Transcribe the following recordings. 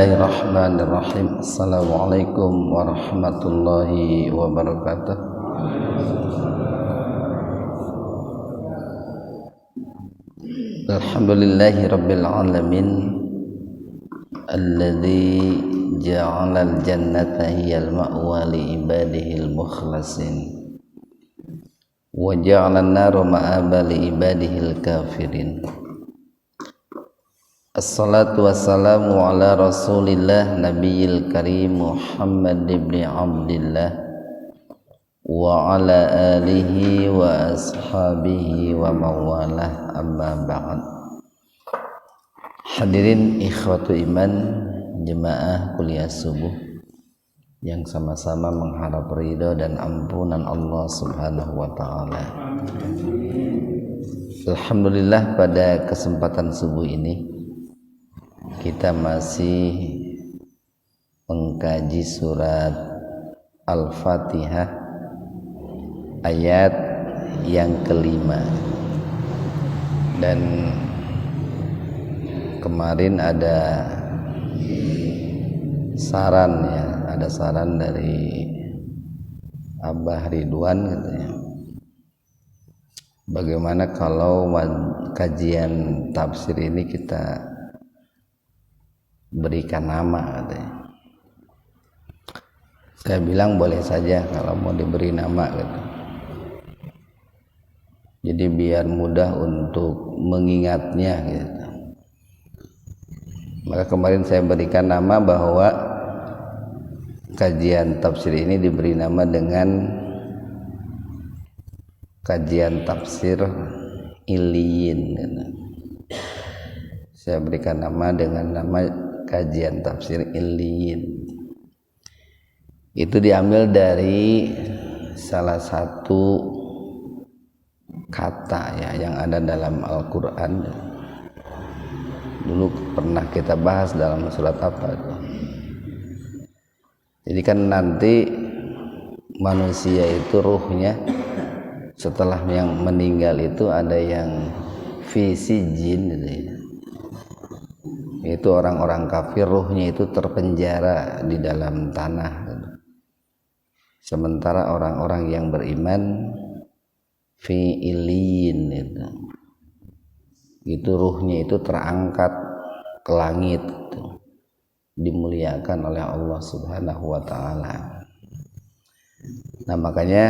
Bismillahirrahmanirrahim. Assalamualaikum warahmatullahi wabarakatuh. Alhamdulillahi rabbil alamin, alladzi ja'alal jannata hiyal ma'wa li ibadihil mukhlasin wa ja'alan nara ma'aba li ibadihil kafirin. Assalatu wassalamu ala rasulillah nabiyil karim Muhammad ibn Abdillah wa ala alihi wa ashabihi wa mawalah, amma ba'd. Hadirin ikhwatu iman jemaah kuliah subuh yang sama-sama mengharap ridha dan ampunan Allah subhanahu wa ta'ala. Alhamdulillah, pada kesempatan subuh ini kita masih mengkaji surat Al-Fatihah ayat yang kelima, dan kemarin ada saran dari Abah Ridwan katanya, bagaimana kalau kajian tafsir ini kita berikan nama katanya. Saya bilang boleh saja kalau mau diberi nama gitu. Jadi biar mudah untuk mengingatnya gitu. Maka kemarin saya berikan nama bahwa kajian tafsir ini diberi nama dengan kajian tafsir Iliyin gitu. Saya berikan nama dengan nama kajian tafsir Iliyin. Itu diambil dari salah satu kata yang ada dalam Al-Quran. Dulu pernah kita bahas dalam surat apa itu. Jadi kan nanti manusia itu ruhnya setelah yang meninggal itu ada yang visi jin gitu ya. Itu orang-orang kafir ruhnya itu terpenjara di dalam tanah gitu. Sementara orang-orang yang beriman fi iliyin itu ruhnya itu terangkat ke langit gitu, dimuliakan oleh Allah subhanahu wa ta'ala. Nah makanya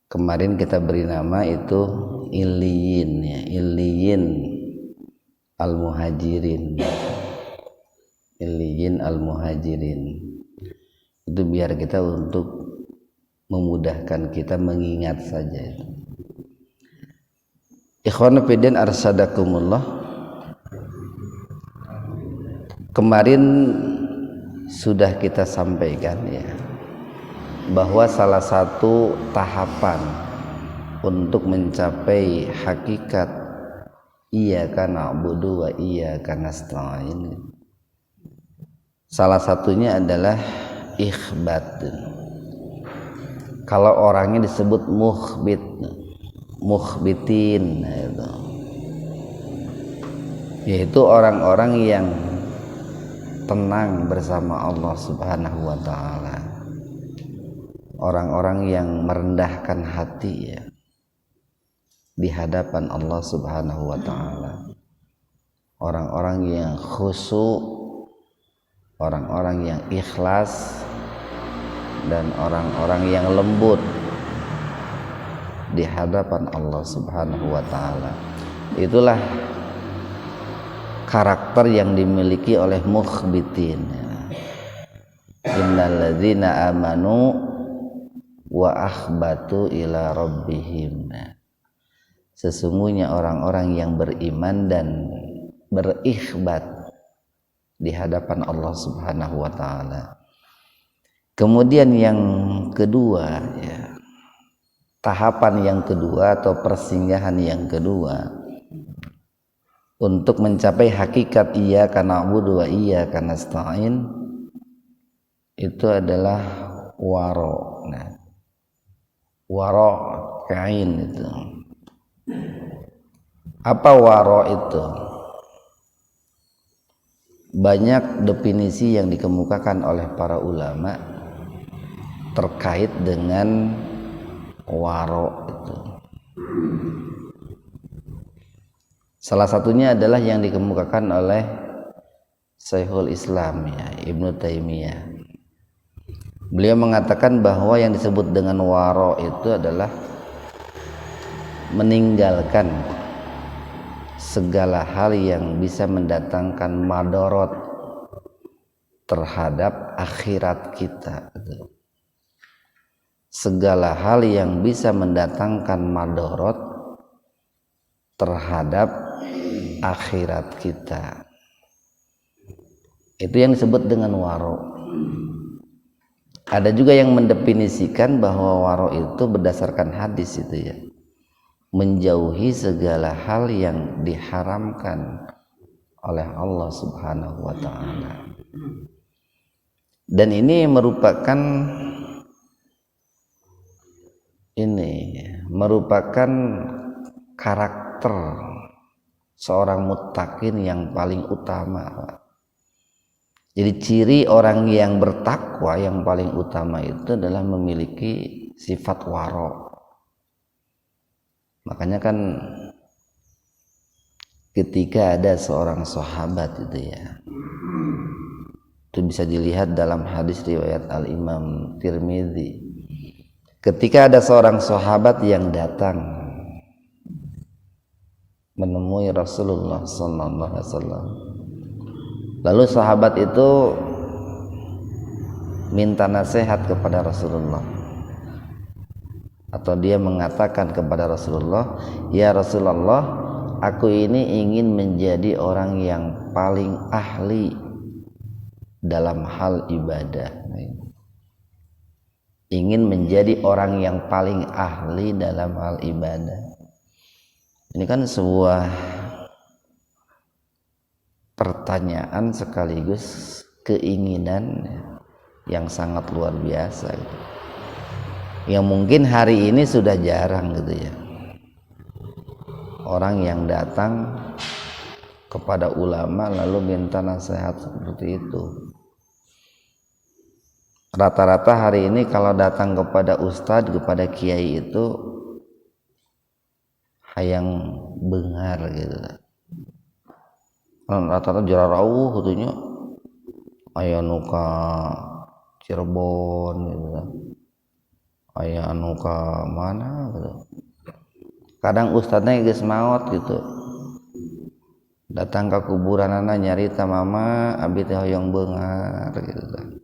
kemarin kita beri nama itu Iliyin ya, Iliyin al-muhajirin, Iliyin al-muhajirin. Itu biar kita untuk memudahkan kita mengingat saja itu. Ikhwan fillah arsadakumullah, kemarin sudah kita sampaikan ya bahwa salah satu tahapan untuk mencapai hakikat iyyaka na'budu wa iyyaka nasta'in, salah satunya adalah ikhbat. Kalau orangnya disebut mukhbitin yaitu orang-orang yang tenang bersama Allah subhanahu wa ta'ala, orang-orang yang merendahkan hati ya di hadapan Allah subhanahu wa ta'ala, orang-orang yang khusyuk, orang-orang yang ikhlas, dan orang-orang yang lembut di hadapan Allah subhanahu wa ta'ala. Itulah karakter yang dimiliki oleh mukhbitin. Innalladzina amanu wa akhbatu ila rabbihim. Sesungguhnya orang-orang yang beriman dan berikhbat di hadapan Allah subhanahu wa ta'ala. Kemudian yang kedua ya, tahapan yang kedua atau persinggahan yang kedua untuk mencapai hakikat iyyaka na'budu wa iyyaka nasta'in itu adalah waro. Nah, waro kain itu. Apa waro itu? banyak definisi yang dikemukakan oleh para ulama terkait dengan waro itu. Salah satunya adalah yang dikemukakan oleh Syekhul Islam ya, Ibnu Taimiyah. Beliau mengatakan bahwa yang disebut dengan waro itu adalah meninggalkan segala hal yang bisa mendatangkan madorot terhadap akhirat kita. Segala hal yang bisa mendatangkan madorot terhadap akhirat kita, itu yang disebut dengan waro. Ada juga yang mendefinisikan bahwa waro itu berdasarkan hadis itu ya, menjauhi segala hal yang diharamkan oleh Allah Subhanahu wa ta'ala. Dan ini merupakan karakter seorang muttaqin yang paling utama. Jadi ciri orang yang bertakwa yang paling utama itu adalah memiliki sifat waro. Makanya kan ketika ada seorang sahabat itu ya, itu bisa dilihat dalam hadis riwayat Al-Imam Tirmidzi. Ketika ada seorang sahabat yang datang menemui Rasulullah sallallahu alaihi wasallam, lalu sahabat itu minta nasihat kepada Rasulullah, atau dia mengatakan kepada Rasulullah, "Ya Rasulullah, aku ini ingin menjadi orang yang paling ahli dalam hal ibadah." Ingin menjadi orang yang paling ahli dalam hal ibadah. Ini kan sebuah pertanyaan sekaligus keinginan yang sangat luar biasa gitu. Yang mungkin hari ini sudah jarang gitu ya, orang yang datang kepada ulama lalu minta nasihat seperti itu. Rata-rata hari ini kalau datang kepada ustadz, kepada kiai itu hayang bengar gitu. Rata-rata jarauh katanya, aya nu ka Cirebon gitu kan, aya anu ka mana gitu. Kadang ustadznya geus maot gitu, datang ke kuburanana nyarita mama abdi teh hoyong beungar gitu kan.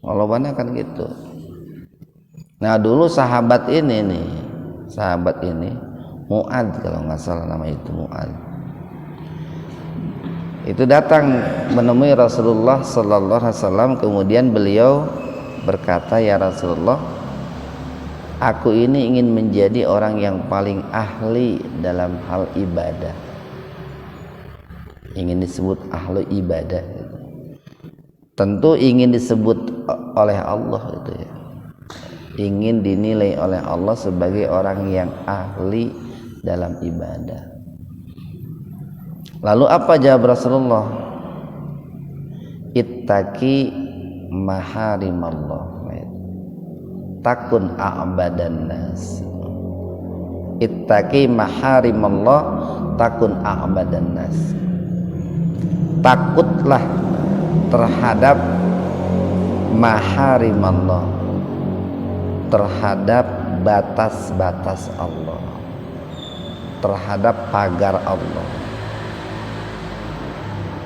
Walobana kan gitu. Nah dulu sahabat ini Mu'ad kalau nggak salah nama itu Mu'ad, itu datang menemui Rasulullah sallallahu alaihi wasallam. Kemudian beliau berkata, "Ya Rasulullah, aku ini ingin menjadi orang yang paling ahli dalam hal ibadah." Ingin disebut ahli ibadah, tentu ingin disebut oleh Allah itu ya, ingin dinilai oleh Allah sebagai orang yang ahli dalam ibadah. Lalu apa jawab Rasulullah? Ittaqi maharimallah takun a'badan nas. Ittaqi maharimallah takun a'badan nas. Takutlah terhadap maharimallah, terhadap batas-batas Allah, terhadap pagar Allah,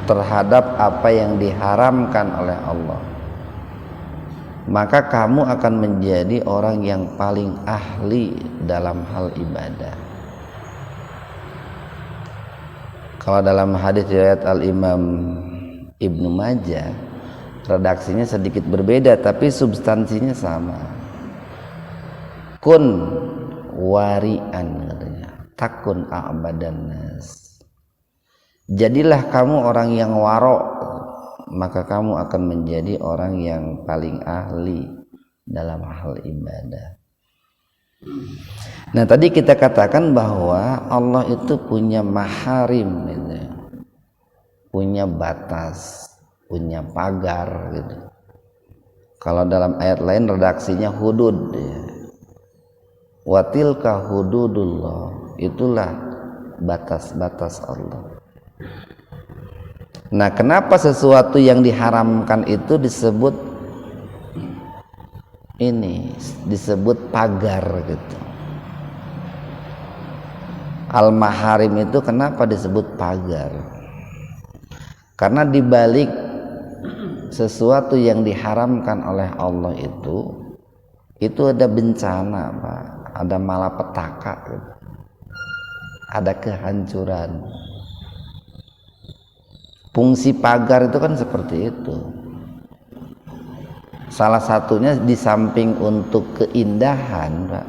terhadap apa yang diharamkan oleh Allah. Maka kamu akan menjadi orang yang paling ahli dalam hal ibadah. Kalau dalam hadis riwayat Al-Imam Ibnu Majah, redaksinya sedikit berbeda tapi substansinya sama. Kun wari'an katanya, takun a'badan nas. Jadilah kamu orang yang waro, maka kamu akan menjadi orang yang paling ahli dalam hal ibadah. Nah tadi kita katakan bahwa Allah itu punya maharim gitu. punya batas, punya pagar gitu. Kalau dalam ayat lain redaksinya hudud ya. Wa tilka hududullah, itulah batas-batas Allah. Nah, kenapa sesuatu yang diharamkan itu disebut pagar gitu. Al-maharim itu kenapa disebut pagar? Karena dibalik sesuatu yang diharamkan oleh Allah itu ada bencana, Pak. Ada malapetaka gitu. Ada kehancuran. Fungsi pagar itu kan seperti itu. Salah satunya di samping untuk keindahan, Pak,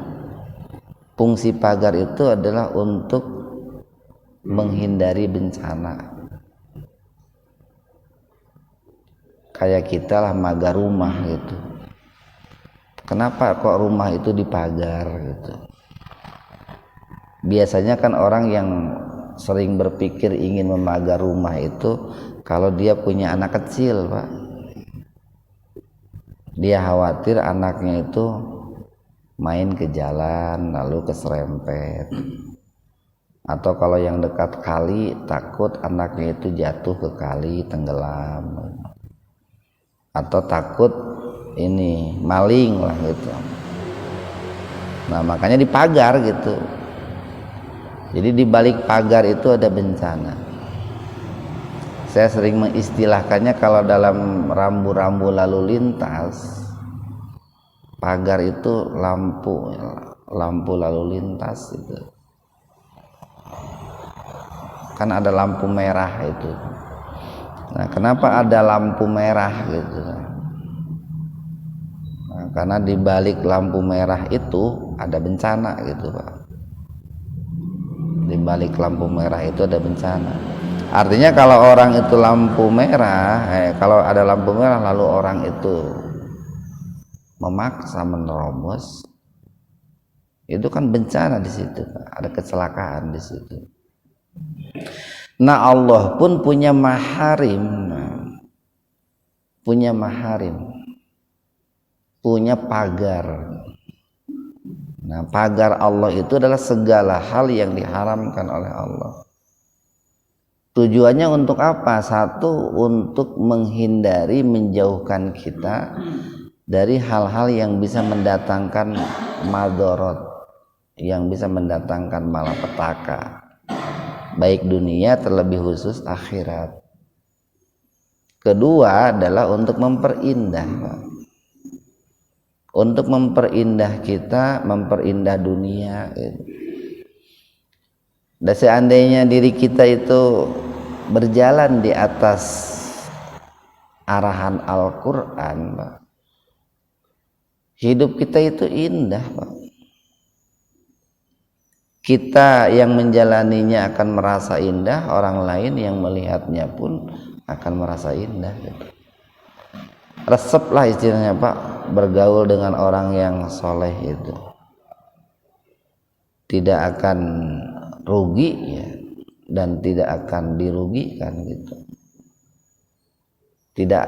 fungsi pagar itu adalah untuk menghindari bencana. Kayak kita lah magar rumah gitu. Kenapa kok rumah itu dipagar gitu? Biasanya kan orang yang sering berpikir ingin memagar rumah itu kalau dia punya anak kecil, Pak. Dia khawatir anaknya itu main ke jalan lalu keserempet. Atau kalau yang dekat kali takut anaknya itu jatuh ke kali tenggelam. Atau takut maling lah gitu. Nah, makanya dipagar gitu. Jadi di balik pagar itu ada bencana. Saya sering mengistilahkannya kalau dalam rambu-rambu lalu lintas, pagar itu lampu lalu lintas itu. Kan ada lampu merah itu. Nah, kenapa ada lampu merah gitu? Nah, karena di balik lampu merah itu ada bencana gitu, Pak. Di balik lampu merah itu ada bencana. Artinya kalau orang itu kalau ada lampu merah lalu orang itu memaksa menerobos, itu kan bencana di situ, Pak. Ada kecelakaan di situ. Nah, Allah pun punya maharim, punya pagar. Nah, pagar Allah itu adalah segala hal yang diharamkan oleh Allah. Tujuannya untuk apa? Satu, untuk menghindari, menjauhkan kita dari hal-hal yang bisa mendatangkan madorot, yang bisa mendatangkan malapetaka, baik dunia terlebih khusus akhirat. Kedua adalah untuk memperindah, Pak. Untuk memperindah kita, memperindah dunia gitu. Dan seandainya diri kita itu berjalan di atas arahan Al-Quran, Pak, hidup kita itu indah, Pak. Kita yang menjalaninya akan merasa indah, orang lain yang melihatnya pun akan merasa indah gitu. Resep lah istilahnya, Pak, bergaul dengan orang yang soleh itu tidak akan rugi ya, dan tidak akan dirugikan gitu.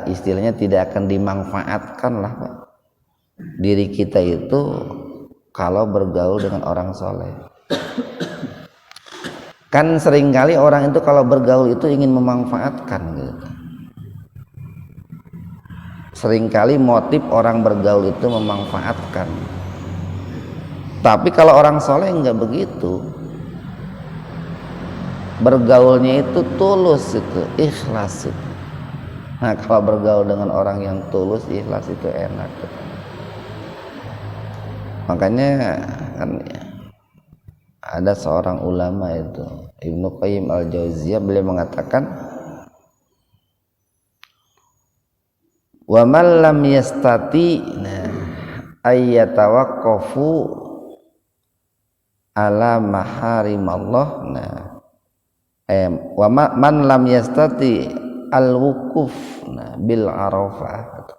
Istilahnya tidak akan dimanfaatkan lah, Pak, diri kita itu kalau bergaul dengan orang soleh. Kan seringkali orang itu kalau bergaul itu ingin memanfaatkan gitu. Seringkali motif orang bergaul itu memanfaatkan. Tapi kalau orang soleh enggak begitu. Bergaulnya itu tulus, itu ikhlas itu. Nah, kalau bergaul dengan orang yang tulus, ikhlas itu enak gitu. Makanya kan ada seorang ulama itu Ibnu Qayyim al-Jauziyah, beliau mengatakan wa man lam yastati ayyatawaqqafu ala maharimallah wa man lam yastati al-wuquf bil arafah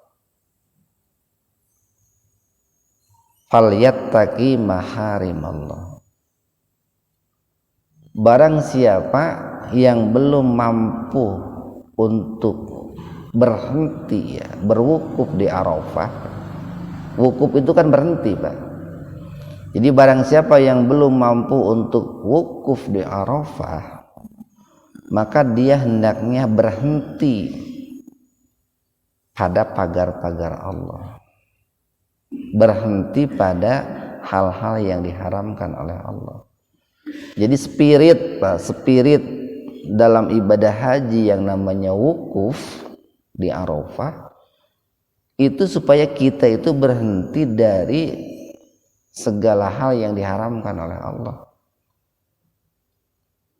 falyattaqi maharimallah. Barang siapa yang belum mampu untuk berhenti ya, berwukuf di Arafah. Wukuf itu kan berhenti, Pak. Jadi barang siapa yang belum mampu untuk wukuf di Arafah, maka dia hendaknya berhenti pada pagar-pagar Allah, berhenti pada hal-hal yang diharamkan oleh Allah. Jadi spirit dalam ibadah haji yang namanya wukuf di Arafah itu supaya kita itu berhenti dari segala hal yang diharamkan oleh Allah,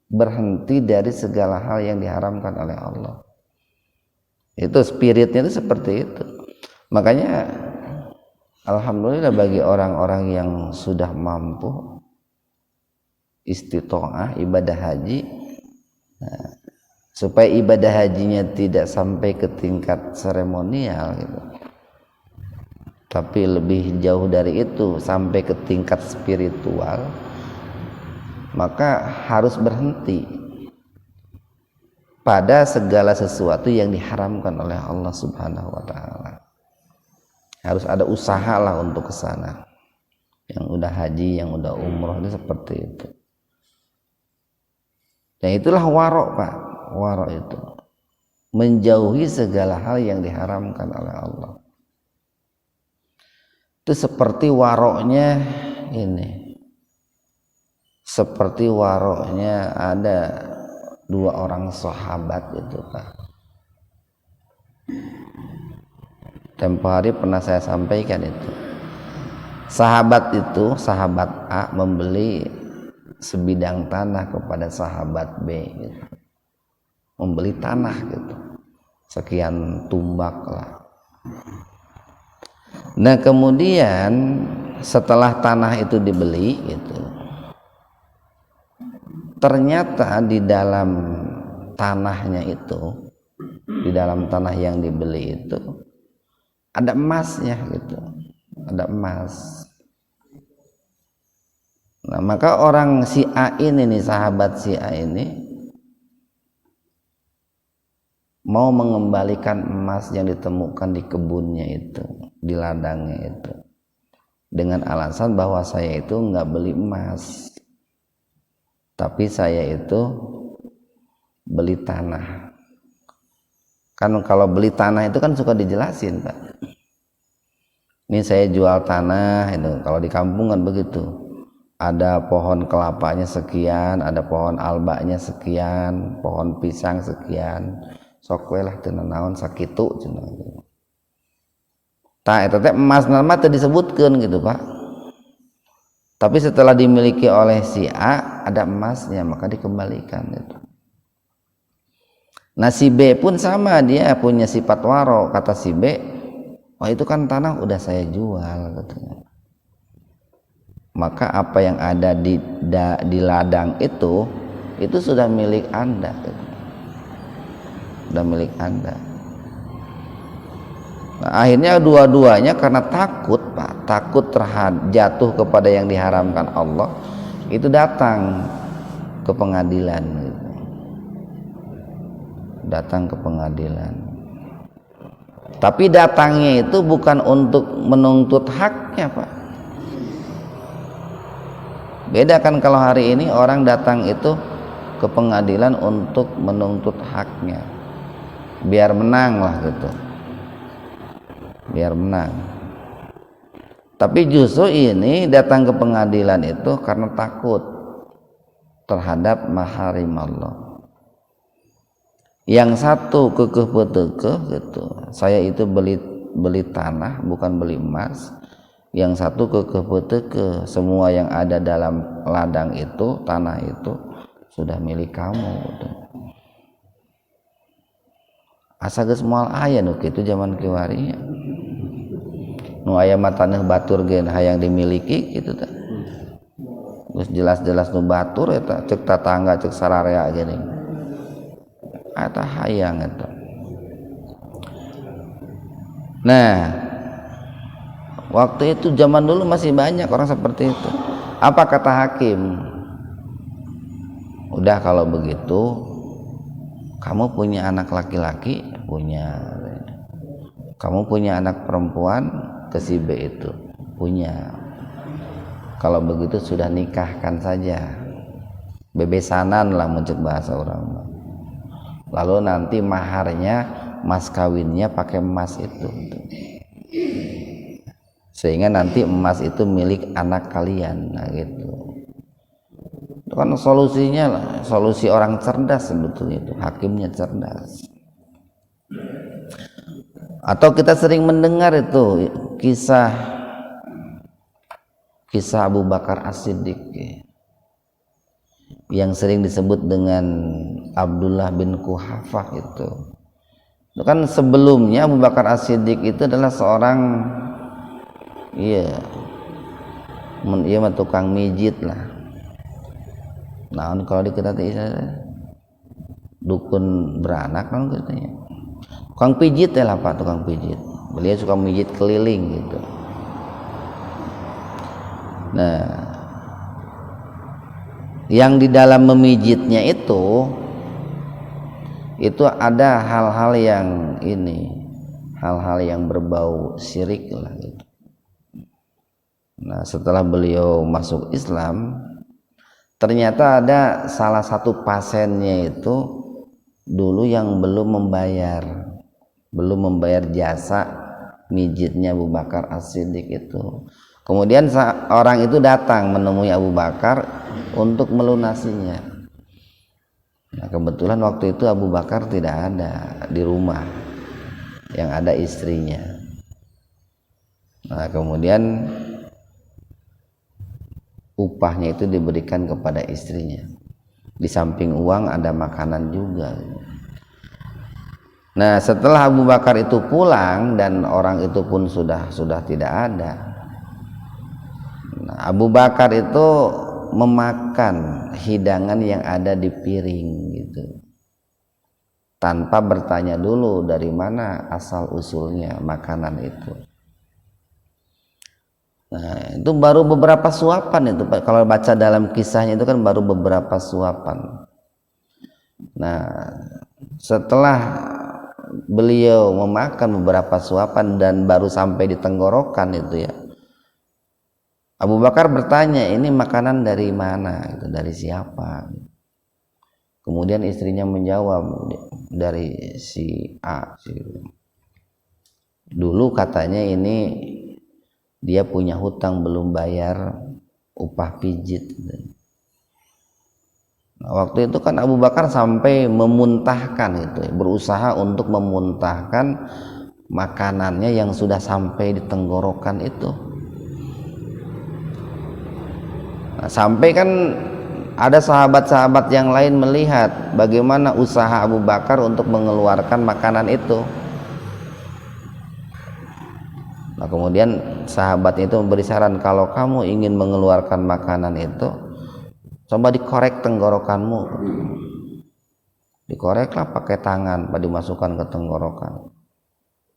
berhenti dari segala hal yang diharamkan oleh Allah. Itu spiritnya itu seperti itu. Makanya alhamdulillah bagi orang-orang yang sudah mampu istitoah ibadah haji, supaya ibadah hajinya tidak sampai ke tingkat seremonial gitu, tapi lebih jauh dari itu sampai ke tingkat spiritual, maka harus berhenti pada segala sesuatu yang diharamkan oleh Allah Subhanahu wa taala. Harus ada usaha lah untuk ke sana. Yang udah haji, yang udah umroh itu seperti itu. Dan itulah warok, Pak. Warok itu menjauhi segala hal yang diharamkan oleh Allah. Itu seperti waroknya ini. Seperti waroknya ada dua orang sahabat itu, Pak. Tempo hari pernah saya sampaikan itu. Sahabat A membeli sebidang tanah kepada sahabat B gitu. Membeli tanah gitu. Sekian tumbak lah. Nah, kemudian setelah tanah itu dibeli gitu, ternyata di dalam tanahnya itu, di dalam tanah yang dibeli itu ada emasnya gitu, ada emas. Nah, maka orang si A ini nih, sahabat si A ini mau mengembalikan emas yang ditemukan di kebunnya itu, di ladangnya itu, dengan alasan bahwa saya itu nggak beli emas, tapi saya itu beli tanah. Kan kalau beli tanah itu kan suka dijelasin, Pak. Ini saya jual tanah itu. Kalau di kampung kan begitu. Ada pohon kelapanya sekian, ada pohon albanya sekian, pohon pisang sekian. Sok we lah teu naon sakitu cenah. Tah eta teh emas nama teu disebutkeun gitu, Pak. Tapi setelah dimiliki oleh si A, ada emasnya, maka dikembalikan itu. Nah, si B pun sama, dia punya sifat waro. Kata si B, oh itu kan tanah udah saya jual katanya. Maka apa yang ada di ladang itu sudah milik Anda gitu. Sudah milik Anda. Nah, akhirnya dua-duanya karena takut, Pak, takut jatuh kepada yang diharamkan Allah, itu datang ke pengadilan gitu. Datang ke pengadilan. Tapi datangnya itu bukan untuk menuntut haknya, Pak. Beda kan kalau hari ini orang datang itu ke pengadilan untuk menuntut haknya, biar menang lah gitu, biar menang. Tapi justru ini datang ke pengadilan itu karena takut terhadap maharim Allah. Yang satu kekeh petekeh gitu, saya itu beli tanah bukan beli emas. Yang satu kekeh petekeh, semua yang ada dalam ladang itu, tanah itu sudah milik kamu gitu. Asa geus moal aya nu kitu zaman kiwari. Nu aya mah tanah batur ge hayang dimiliki gitu teh. Geus jelas-jelas nu batur eta ceuk tatangga ceuk sararea geuning. Eta hayang eta. Nah, waktu itu zaman dulu masih banyak orang seperti itu. Apa kata hakim? Udah kalau begitu kamu punya anak laki-laki, punya. Kamu punya anak perempuan, ke si B itu punya. Kalau begitu sudah nikahkan saja, bebesanan lah mencet bahasa orang. Lalu nanti maharnya, mas kawinnya pakai emas itu, sehingga nanti emas itu milik anak kalian. Nah gitu. Itu kan solusinya lah, solusi orang cerdas sebetulnya itu, hakimnya cerdas. Atau kita sering mendengar itu kisah Abu Bakar As-Siddiq yang sering disebut dengan Abdullah bin Quhafah itu. Itu kan sebelumnya Abu Bakar As-Siddiq itu adalah seorang tukang mijit lah. Nah, kalau dikira dukun beranak kan katanya. Tukang pijit ya lah Pak, tukang pijit. Beliau suka mijit keliling gitu. Nah, yang di dalam memijitnya itu ada hal-hal yang hal-hal yang berbau syirik lah gitu. Nah, setelah beliau masuk Islam, ternyata ada salah satu pasiennya itu dulu yang belum membayar jasa mijitnya Abu Bakar As-Siddiq itu. Kemudian orang itu datang menemui Abu Bakar untuk melunasinya. Nah, kebetulan waktu itu Abu Bakar tidak ada di rumah, yang ada istrinya. Nah, kemudian upahnya itu diberikan kepada istrinya. Di samping uang ada makanan juga. Nah, setelah Abu Bakar itu pulang dan orang itu pun sudah tidak ada. Nah, Abu Bakar itu memakan hidangan yang ada di piring gitu, tanpa bertanya dulu dari mana asal usulnya makanan itu. Nah, itu baru beberapa suapan itu Pak. Kalau baca dalam kisahnya itu kan baru beberapa suapan. Nah, setelah beliau memakan beberapa suapan dan baru sampai di tenggorokan itu ya, Abu Bakar bertanya, ini makanan dari mana? Itu dari siapa? Kemudian istrinya menjawab, dari si A. Dulu katanya ini dia punya hutang belum bayar upah pijit. Nah, waktu itu kan Abu Bakar sampai memuntahkan itu, berusaha untuk memuntahkan makanannya yang sudah sampai di tenggorokan itu. Nah, sampai kan ada sahabat-sahabat yang lain melihat bagaimana usaha Abu Bakar untuk mengeluarkan makanan itu. Nah, kemudian sahabat itu memberi saran, kalau kamu ingin mengeluarkan makanan itu, coba dikorek tenggorokanmu. Dikoreklah pakai tangan, dimasukkan ke tenggorokan.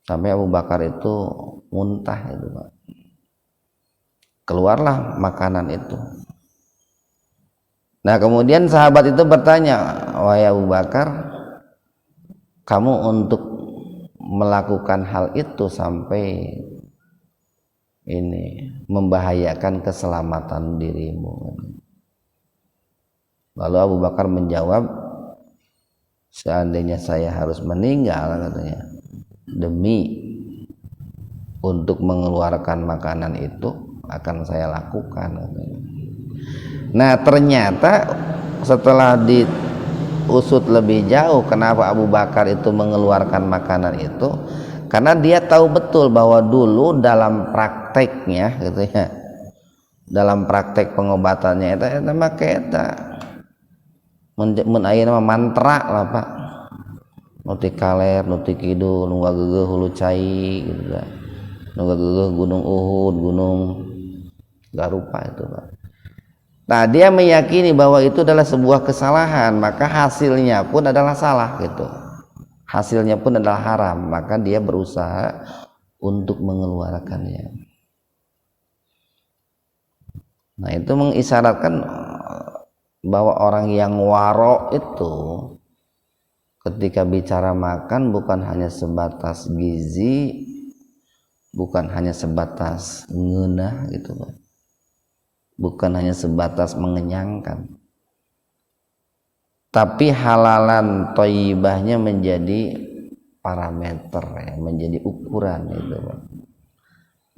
Sampai Abu Bakar itu muntah itu, Pak. Keluarlah makanan itu. Nah, kemudian sahabat itu bertanya, wahai Abu Bakar, kamu untuk melakukan hal itu sampai ini membahayakan keselamatan dirimu. Lalu Abu Bakar menjawab, seandainya saya harus meninggal katanya, demi untuk mengeluarkan makanan itu akan saya lakukan katanya. Nah, ternyata setelah diusut lebih jauh kenapa Abu Bakar itu mengeluarkan makanan itu, karena dia tahu betul bahwa dulu dalam prakteknya gitu ya, dalam praktek pengobatannya itu make eta mun aya nama mantra lah Pak, nuti kaler nuti kidul nu geugeuh hulu cai gitu kan, nu geugeuh gunung Uhud, gunung Garupa itu Pak. Nah, dia meyakini bahwa itu adalah sebuah kesalahan, maka hasilnya pun adalah salah gitu. Hasilnya pun adalah haram, maka dia berusaha untuk mengeluarkannya. Nah, itu mengisyaratkan bahwa orang yang waro itu ketika bicara makan bukan hanya sebatas gizi, bukan hanya sebatas ngeunah gitu Pak. Bukan hanya sebatas mengenyangkan. Tapi halalan thayyibahnya menjadi parameter ya, menjadi ukuran itu Pak.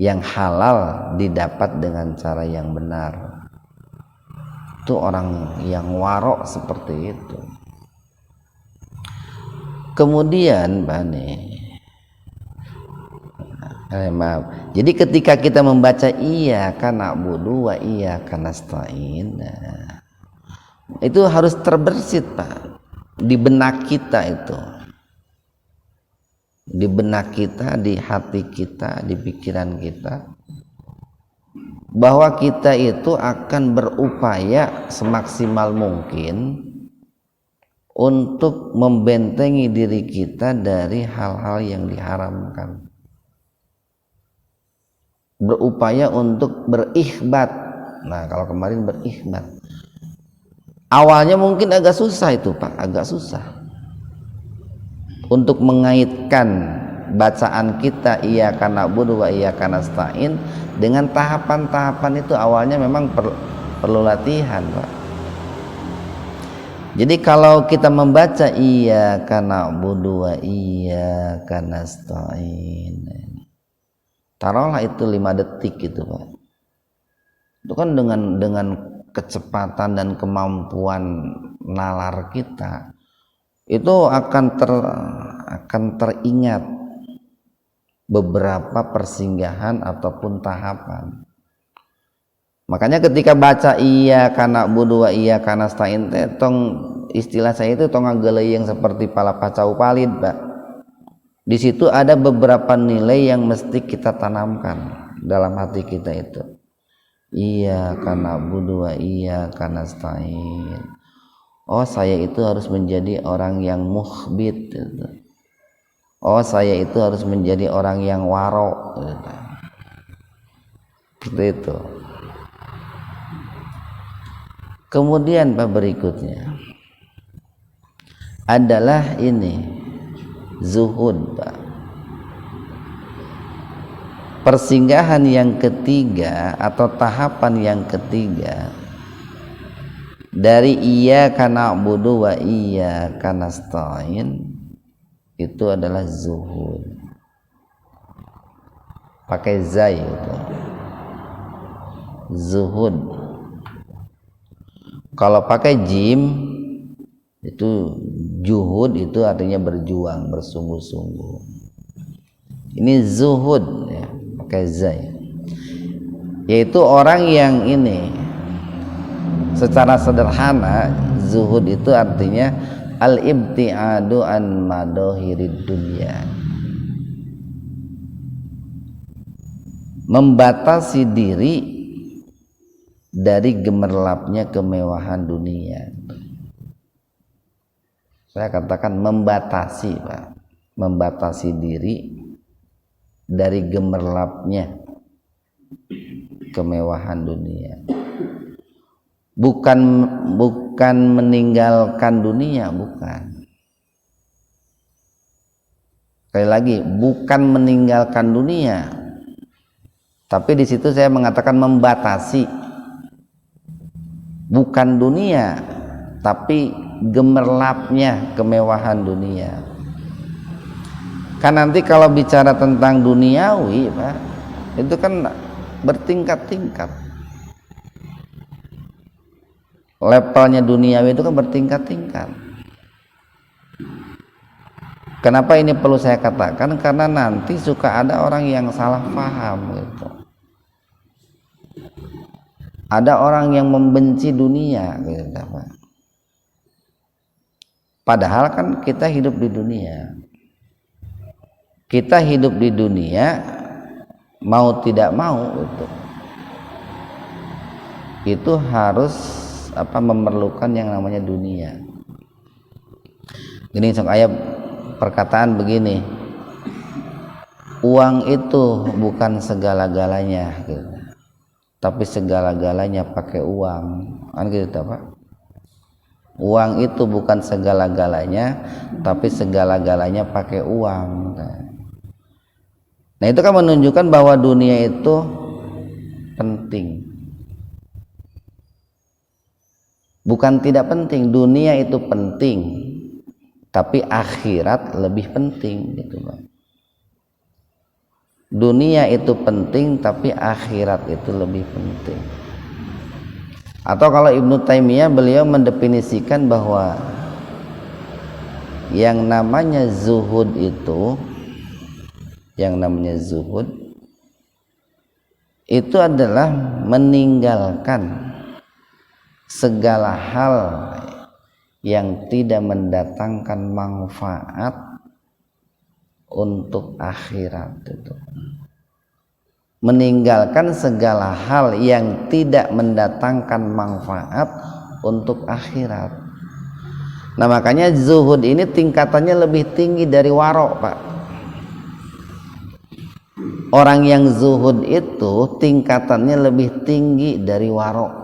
Yang halal didapat dengan cara yang benar. Itu orang yang warok seperti itu. Kemudian Pak nih, maaf. Jadi ketika kita membaca iyyaka na'budu wa iyyaka nasta'in, itu harus terbersit Pak di benak kita itu. Di benak kita, di hati kita, di pikiran kita, bahwa kita itu akan berupaya semaksimal mungkin untuk membentengi diri kita dari hal-hal yang diharamkan. Berupaya untuk berikhbat. Nah, kalau kemarin berikhbat, awalnya mungkin agak susah itu Pak, agak susah untuk mengaitkan bacaan kita iyyaka na'budu wa iyyaka nasta'in dengan tahapan-tahapan itu. Awalnya memang perlu latihan Pak. Jadi kalau kita membaca iyyaka na'budu wa iyyaka nasta'in, taruhlah itu 5 detik gitu Pak. Itu kan dengan kecepatan dan kemampuan nalar kita itu akan teringat beberapa persinggahan ataupun tahapan. Makanya ketika baca iyyaka na'budu wa iyyaka nasta'in tong istilah saya itu tong ngageleuyeng seperti palapacau palid Pak. Di situ ada beberapa nilai yang mesti kita tanamkan dalam hati kita itu. Iyyaka na'budu wa iyyaka nasta'in. Oh, saya itu harus menjadi orang yang mukhbit gitu. Oh, saya itu harus menjadi orang yang waro gitu. Seperti itu. Kemudian Pak berikutnya adalah ini zuhud Pak. Persinggahan yang ketiga atau tahapan yang ketiga dari iyyaka na'budu wa iyyaka nasta'in itu adalah zuhud. Pakai zai itu. Zuhud. Kalau pakai jim itu juhud, itu artinya berjuang, bersungguh-sungguh. Ini zuhud ya, pakai zai. Yaitu orang yang ini secara sederhana zuhud itu artinya al-ibtiadu an madohirid dunya. Membatasi diri dari gemerlapnya kemewahan dunia. Saya katakan membatasi Pak, membatasi diri dari gemerlapnya kemewahan dunia. Bukan meninggalkan dunia, bukan. Sekali lagi, bukan meninggalkan dunia, tapi di situ saya mengatakan membatasi, bukan dunia, tapi gemerlapnya kemewahan dunia. Kan nanti kalau bicara tentang duniawi Pak, itu kan bertingkat-tingkat. Levelnya duniawi itu kan bertingkat-tingkat. Kenapa ini perlu saya katakan? Karena nanti suka ada orang yang salah paham gitu. Ada orang yang membenci dunia gitu Pak. Padahal kan kita hidup di dunia. Kita hidup di dunia mau tidak mau itu harus memerlukan yang namanya dunia. Ini sok ayat perkataan begini, uang itu bukan segala-galanya gitu. Tapi segala-galanya pakai uang, kan gitu Pak. Uang itu bukan segala-galanya, tapi segala-galanya pakai uang. Nah itu kan menunjukkan bahwa dunia itu penting. Bukan tidak penting, dunia itu penting, tapi akhirat lebih penting gitu Bang. Dunia itu penting tapi akhirat itu lebih penting. Atau kalau Ibnu Taimiyah beliau mendefinisikan bahwa yang namanya zuhud itu adalah meninggalkan segala hal yang tidak mendatangkan manfaat untuk akhirat itu. Meninggalkan segala hal yang tidak mendatangkan manfaat untuk akhirat. Nah makanya zuhud ini tingkatannya lebih tinggi dari warok Pak. Orang yang zuhud itu tingkatannya lebih tinggi dari warok.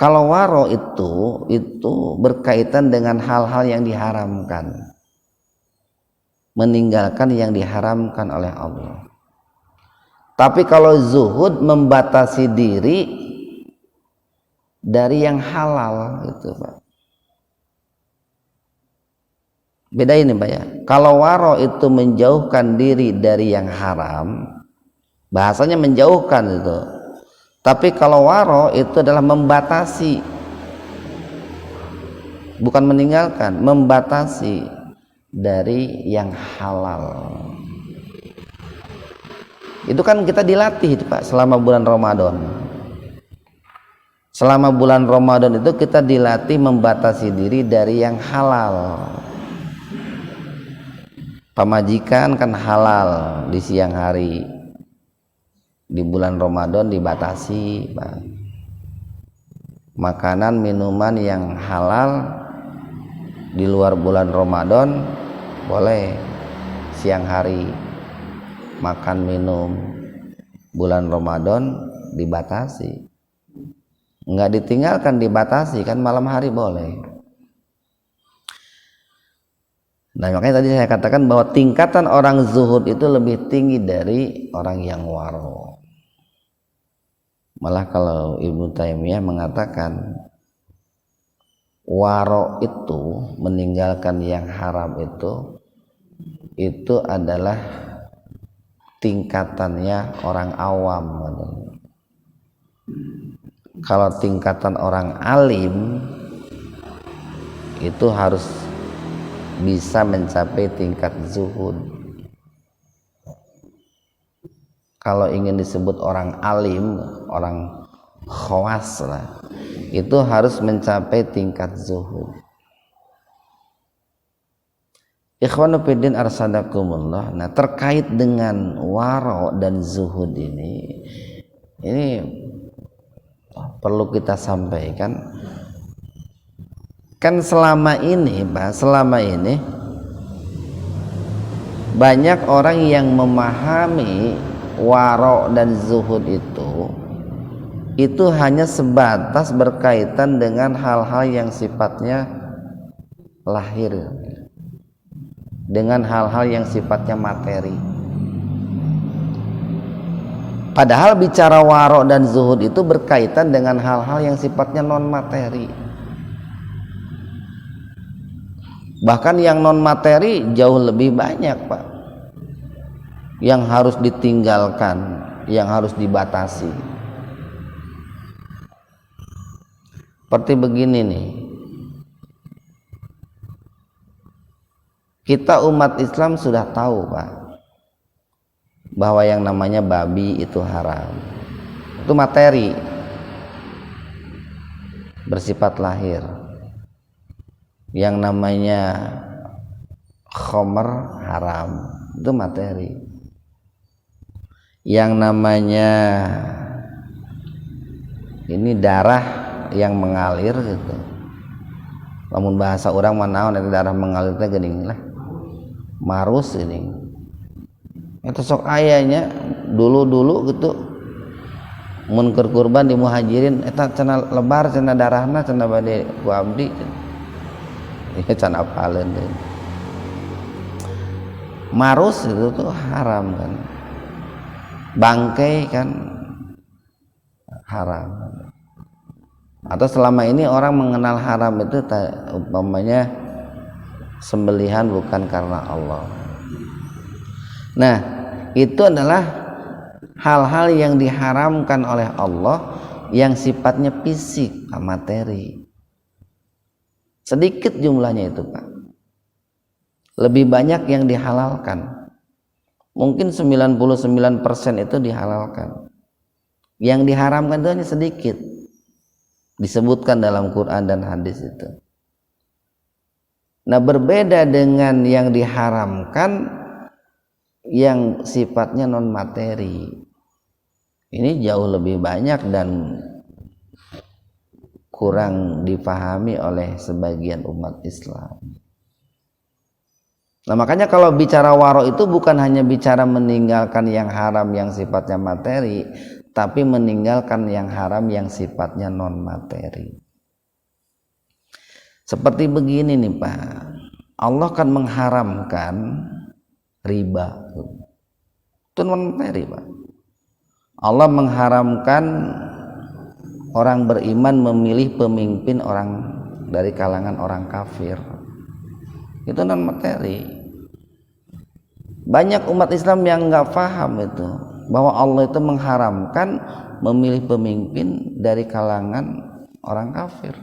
Kalau warok itu berkaitan dengan hal-hal yang diharamkan, meninggalkan yang diharamkan oleh Allah. Tapi kalau zuhud membatasi diri dari yang halal gitu Pak. Beda ini Pak ya. Kalau waro itu menjauhkan diri dari yang haram, bahasanya menjauhkan itu. Tapi kalau waro itu adalah membatasi, bukan meninggalkan, membatasi dari yang halal. Itu kan kita dilatih itu Pak selama bulan Ramadan. Selama bulan Ramadan itu kita dilatih membatasi diri dari yang halal. Pemajikan kan halal di siang hari, di bulan Ramadan dibatasi Pak. Makanan minuman yang halal di luar bulan Ramadan boleh siang hari. Makan minum bulan Ramadan dibatasi, enggak ditinggalkan, dibatasi kan, malam hari boleh. Nah makanya tadi saya katakan bahwa tingkatan orang zuhud itu lebih tinggi dari orang yang waro. Malah kalau Ibnu Taimiyah mengatakan waro itu meninggalkan yang haram itu adalah tingkatannya orang awam. Kalau tingkatan orang alim itu harus bisa mencapai tingkat zuhud. Kalau ingin disebut orang alim, orang khawas lah, itu harus mencapai tingkat zuhud. Ikhwanu fiddin arsadakumullah. Nah terkait dengan waro dan zuhud ini perlu kita sampaikan. Kan selama ini banyak orang yang memahami waro dan zuhud itu hanya sebatas berkaitan dengan hal-hal yang sifatnya lahir, dengan hal-hal yang sifatnya materi. Padahal bicara waro dan zuhud itu berkaitan dengan hal-hal yang sifatnya non materi. Bahkan yang non materi jauh lebih banyak Pak, yang harus ditinggalkan, yang harus dibatasi. Seperti begini nih, kita umat Islam sudah tahu Pak bahwa yang namanya babi itu haram, itu materi, bersifat lahir. Yang namanya khomer haram, itu materi. Yang namanya ini darah yang mengalir gitu, namun bahasa orang manaon itu darah mengalir teh geuning lah, marus ini. Itu sok ayahnya dulu gitu mun keur kurban di muhajirin eta cenah lebar cenah darahna cenah bade ku abdi ieu can apaleun deui. Marus itu tuh haram kan, bangkai kan haram. Atau selama ini orang mengenal haram itu umpamanya sembelihan bukan karena Allah. Nah, itu adalah hal-hal yang diharamkan oleh Allah yang sifatnya fisik, materi. Sedikit jumlahnya itu, Pak. Lebih banyak yang dihalalkan. Mungkin 99% itu dihalalkan. Yang diharamkan itu hanya sedikit. Disebutkan dalam Quran dan hadis itu. Nah, berbeda dengan yang diharamkan yang sifatnya non materi. Ini jauh lebih banyak dan kurang dipahami oleh sebagian umat Islam. Nah, makanya kalau bicara waro itu bukan hanya bicara meninggalkan yang haram yang sifatnya materi, tapi meninggalkan yang haram yang sifatnya non materi. Seperti begini nih Pak, Allah kan mengharamkan riba, itu non materi Pak. Allah mengharamkan orang beriman memilih pemimpin orang dari kalangan orang kafir, itu non materi. Banyak umat Islam yang nggak paham itu, bahwa Allah itu mengharamkan memilih pemimpin dari kalangan orang kafir.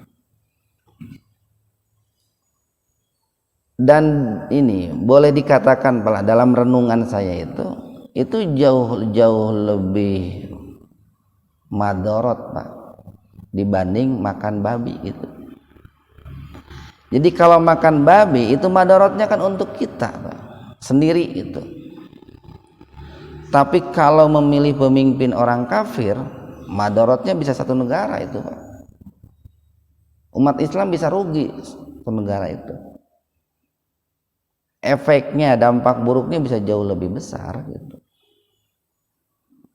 Dan ini boleh dikatakan pula dalam renungan saya itu jauh lebih madorot Pak dibanding makan babi itu. Jadi kalau makan babi itu madorotnya kan untuk kita Pak, sendiri itu. Tapi kalau memilih pemimpin orang kafir, madorotnya bisa satu negara itu Pak. Umat Islam bisa rugi ke negara itu. Efeknya, dampak buruknya bisa jauh lebih besar gitu.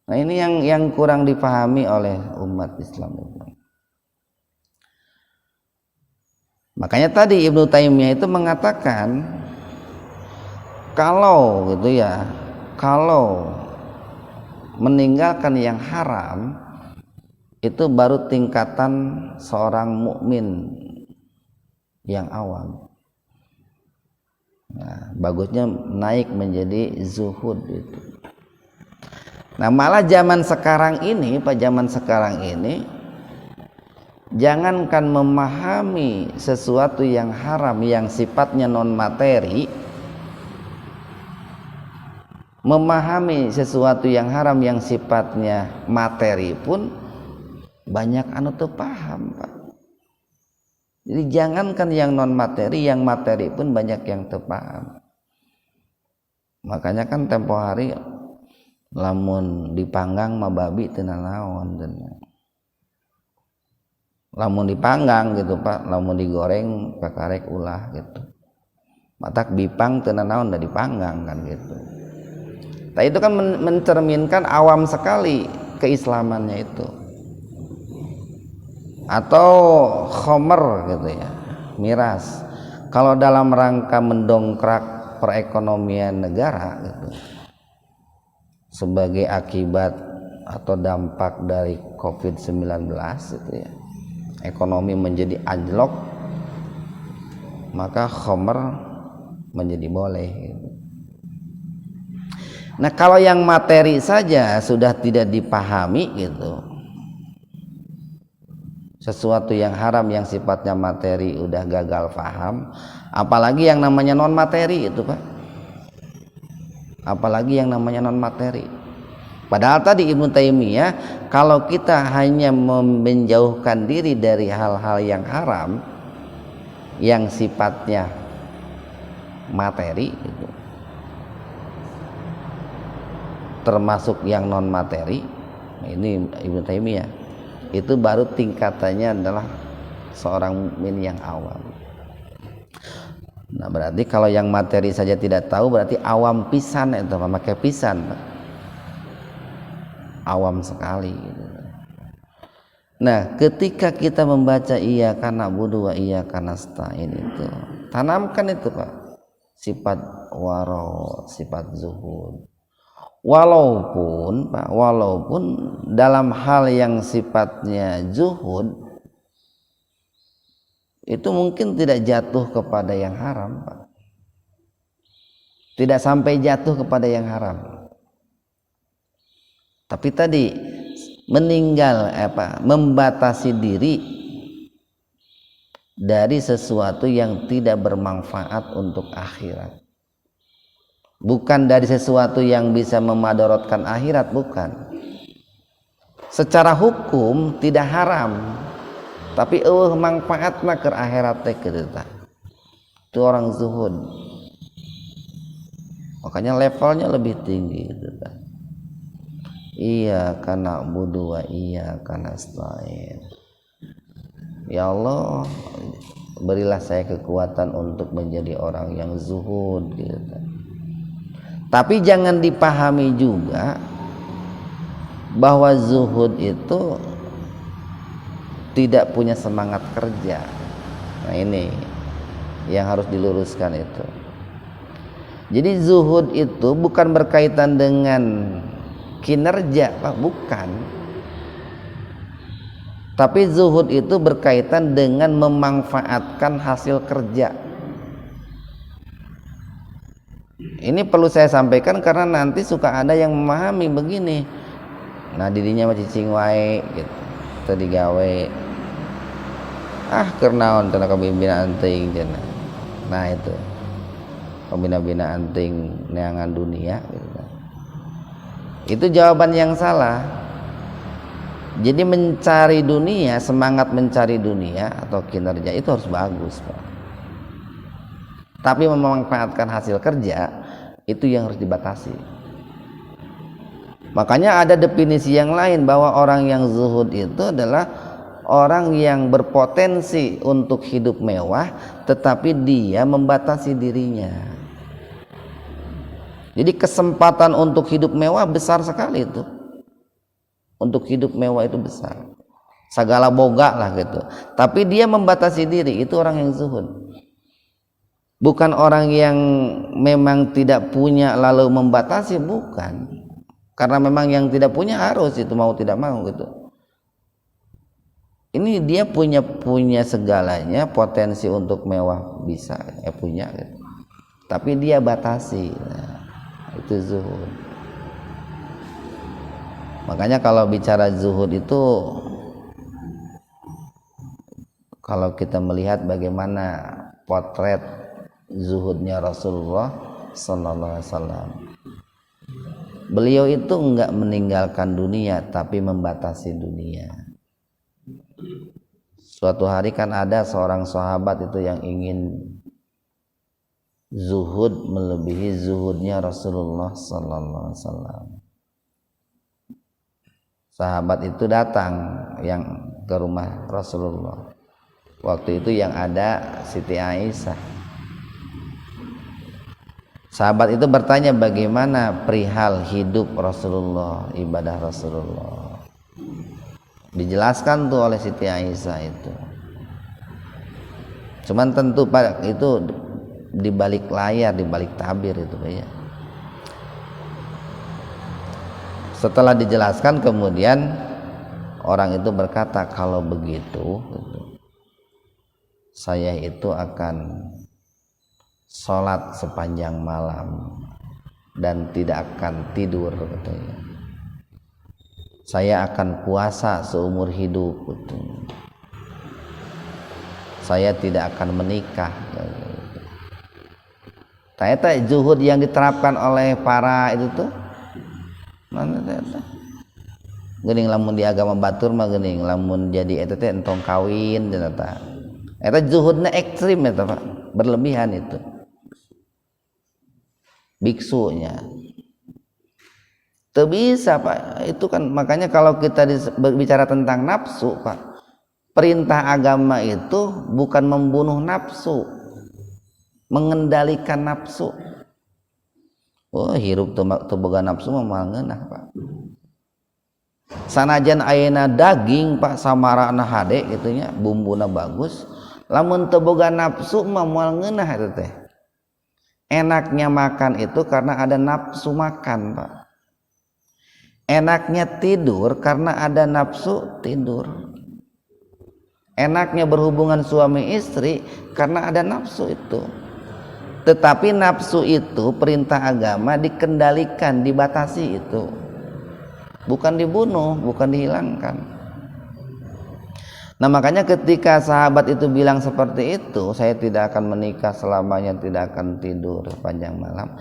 Nah, ini yang kurang dipahami oleh umat Islam itu. Makanya tadi Ibnu Taimiyah itu mengatakan kalau gitu ya, kalau meninggalkan yang haram itu baru tingkatan seorang mukmin yang awam. Nah, bagusnya naik menjadi zuhud itu. Nah, malah zaman sekarang ini, Pak, zaman sekarang ini jangankan memahami sesuatu yang haram yang sifatnya non materi, memahami sesuatu yang haram yang sifatnya materi pun banyak anu teu paham, Pak. Jadi jangankan yang non materi, yang materi pun banyak yang teu paham. Makanya kan tempo hari lamun dipanggang mah babi teu naon, lamun dipanggang gitu Pak, lamun digoreng pakarek ulah gitu. Matak bipang teu naon da dipanggang kan gitu. Nah, itu kan mencerminkan awam sekali keislamannya itu. Atau khomer gitu ya, miras. Kalau dalam rangka mendongkrak perekonomian negara gitu, sebagai akibat atau dampak dari COVID-19 itu ya, ekonomi menjadi anjlok, maka khomer menjadi boleh gitu. Nah, kalau yang materi saja sudah tidak dipahami gitu, sesuatu yang haram yang sifatnya materi udah gagal paham, apalagi yang namanya non materi itu Pak, apalagi yang namanya non materi. Padahal tadi Ibnu Taimiyah, kalau kita hanya menjauhkan diri dari hal-hal yang haram yang sifatnya materi itu, termasuk yang non materi, ini Ibnu Taimiyah, itu baru tingkatannya adalah seorang mukmin yang awam. Nah, berarti kalau yang materi saja tidak tahu, berarti awam pisan itu, memakai pisan, awam sekali gitu. Nah, ketika kita membaca iyyaka na'budu wa iyyaka nasta'in itu, tanamkan itu Pak, sifat waro, sifat zuhud. Walaupun Pak, walaupun dalam hal yang sifatnya zuhud itu mungkin tidak jatuh kepada yang haram Pak. Tidak sampai jatuh kepada yang haram. Tapi tadi membatasi diri dari sesuatu yang tidak bermanfaat untuk akhirat, bukan dari sesuatu yang bisa memadorotkan akhirat, bukan. Secara hukum tidak haram, tapi manfaatna ke akhirat teh itu orang zuhud, makanya levelnya lebih tinggi gitu kan. Iyyaka na'budu wa iyyaka nasta'in. Ya Allah, berilah saya kekuatan untuk menjadi orang yang zuhud gitu. Tapi jangan dipahami juga bahwa zuhud itu tidak punya semangat kerja. Nah, ini yang harus diluruskan itu. Jadi zuhud itu bukan berkaitan dengan kinerja Pak, bukan. Tapi zuhud itu berkaitan dengan memanfaatkan hasil kerja. Ini perlu saya sampaikan karena nanti suka ada yang memahami begini. Nah, dirinya masih cicing wae gitu. Tadi gawe. Kernaon cenah kabina anting cenah. Nah, itu. Kabina anting neangan dunia gitu. Itu jawaban yang salah. Jadi mencari dunia, semangat mencari dunia atau kinerja itu harus bagus Pak. Tapi memanfaatkan hasil kerja itu yang harus dibatasi. Makanya ada definisi yang lain bahwa orang yang zuhud itu adalah orang yang berpotensi untuk hidup mewah, tetapi dia membatasi dirinya. Jadi kesempatan untuk hidup mewah besar sekali itu. Untuk hidup mewah itu besar. Segala boga lah gitu. Tapi dia membatasi diri, itu orang yang zuhud. Bukan orang yang memang tidak punya lalu membatasi, bukan. Karena memang yang tidak punya harus itu mau tidak mau gitu. Ini dia punya segalanya, potensi untuk mewah bisa punya gitu. Tapi dia batasi. Nah, itu zuhud. Makanya kalau bicara zuhud itu, kalau kita melihat bagaimana potret zuhudnya Rasulullah sallallahu alaihi wasallam, beliau itu enggak meninggalkan dunia tapi membatasi dunia. Suatu hari kan ada seorang sahabat itu yang ingin zuhud melebihi zuhudnya Rasulullah sallallahu alaihi wasallam. Sahabat itu datang yang ke rumah Rasulullah. Waktu itu yang ada Siti Aisyah. Sahabat itu bertanya bagaimana perihal hidup Rasulullah, ibadah Rasulullah. Dijelaskan tuh oleh Siti Aisyah itu. Cuman tentu Pak itu di balik layar, di balik tabir itu Pak ya. Setelah dijelaskan kemudian orang itu berkata, kalau begitu saya itu akan sholat sepanjang malam dan tidak akan tidur katanya. Saya akan puasa seumur hidup katanya. Saya tidak akan menikah. Ternyata zuhud yang diterapkan oleh para itu tuh mana ternyata geuning lamun di agama batur mah geuning lamun jadi eta teh entong kawin ternyata. Eta zuhudna ekstrim eta Pak, berlebihan itu. Biksunya. Teu bisa Pak, itu kan makanya kalau kita bicara tentang nafsu Pak, perintah agama itu bukan membunuh nafsu, mengendalikan nafsu. Oh, hirup teu boga nafsu mah moal ngeunah Pak. Sanajan ayeuna daging Pak samarana hade gitunya bumbuna bagus lamun teu boga nafsu mah moal ngeunah eta teh. Enaknya makan itu karena ada nafsu makan Pak. Enaknya tidur karena ada nafsu tidur. Enaknya berhubungan suami istri karena ada nafsu itu. Tetapi nafsu itu perintah agama dikendalikan, dibatasi itu. Bukan dibunuh, bukan dihilangkan. Nah makanya ketika sahabat itu bilang seperti itu, saya tidak akan menikah selamanya, tidak akan tidur sepanjang malam.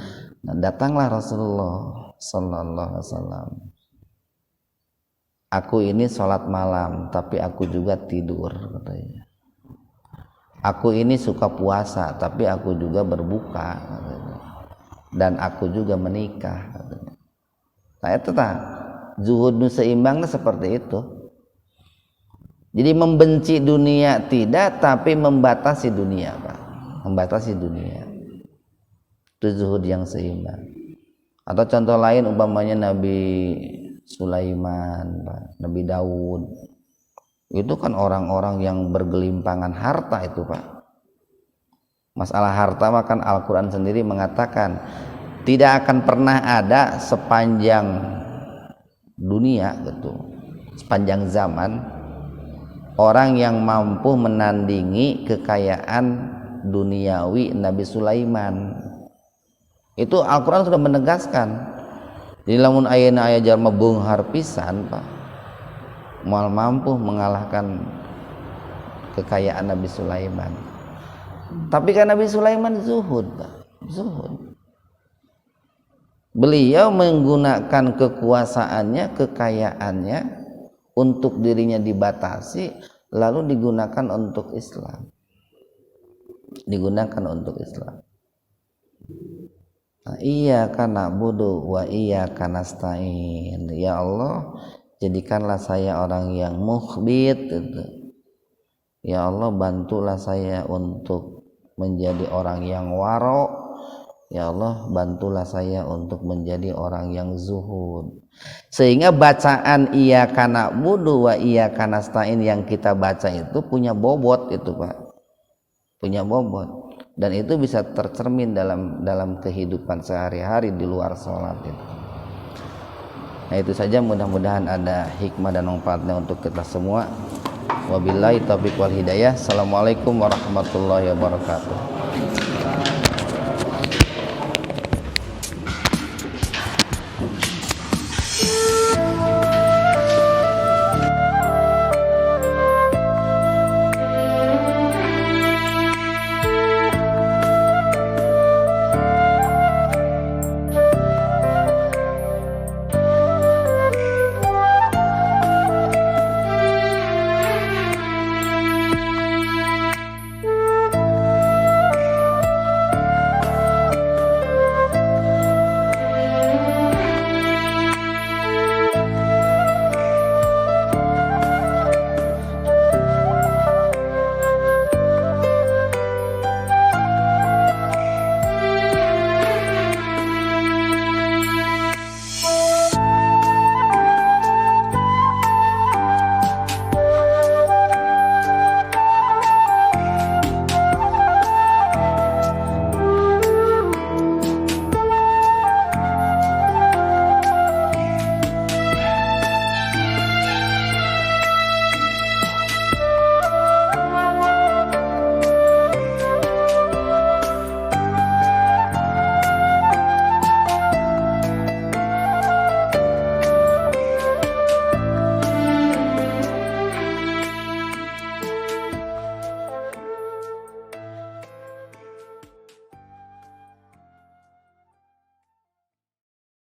Nah, datanglah Rasulullah sallallahu alaihi wasallam. Aku ini sholat malam, tapi aku juga tidur katanya. Aku ini suka puasa, tapi aku juga berbuka katanya. Dan aku juga menikah katanya. Nah itu tak zuhud nu seimbangnya seperti itu. Jadi membenci dunia tidak, tapi membatasi dunia Pak. Membatasi dunia. Itu zuhud yang seimbang. Atau contoh lain umpamanya Nabi Sulaiman, Pak, Nabi Daud. Itu kan orang-orang yang bergelimpangan harta itu Pak. Masalah harta mah kan Al-Quran sendiri mengatakan tidak akan pernah ada sepanjang dunia gitu, sepanjang zaman orang yang mampu menandingi kekayaan duniawi Nabi Sulaiman. Itu Al-Quran sudah menegaskan. Jadi lamun ayeuna aya jalma beunghar pisan Pak, moal mampu mengalahkan kekayaan Nabi Sulaiman. Tapi kan Nabi Sulaiman zuhud Pak, zuhud. Beliau menggunakan kekuasaannya, kekayaannya untuk dirinya dibatasi, lalu digunakan untuk Islam. Digunakan untuk Islam. Nah, iyyaka na'budu wa iyyaka nasta'in. Ya Allah, jadikanlah saya orang yang mukhbit. Ya Allah, bantulah saya untuk menjadi orang yang waro. Ya Allah, bantulah saya untuk menjadi orang yang zuhud. Sehingga bacaan iyyaka na'budu wa iyyaka nasta'in yang kita baca itu punya bobot itu Pak. Punya bobot. Dan itu bisa tercermin dalam kehidupan sehari-hari di luar sholat itu. Nah itu saja, mudah-mudahan ada hikmah dan manfaatnya untuk kita semua. Wabillahi taufiq wal hidayah. Assalamualaikum warahmatullahi wabarakatuh.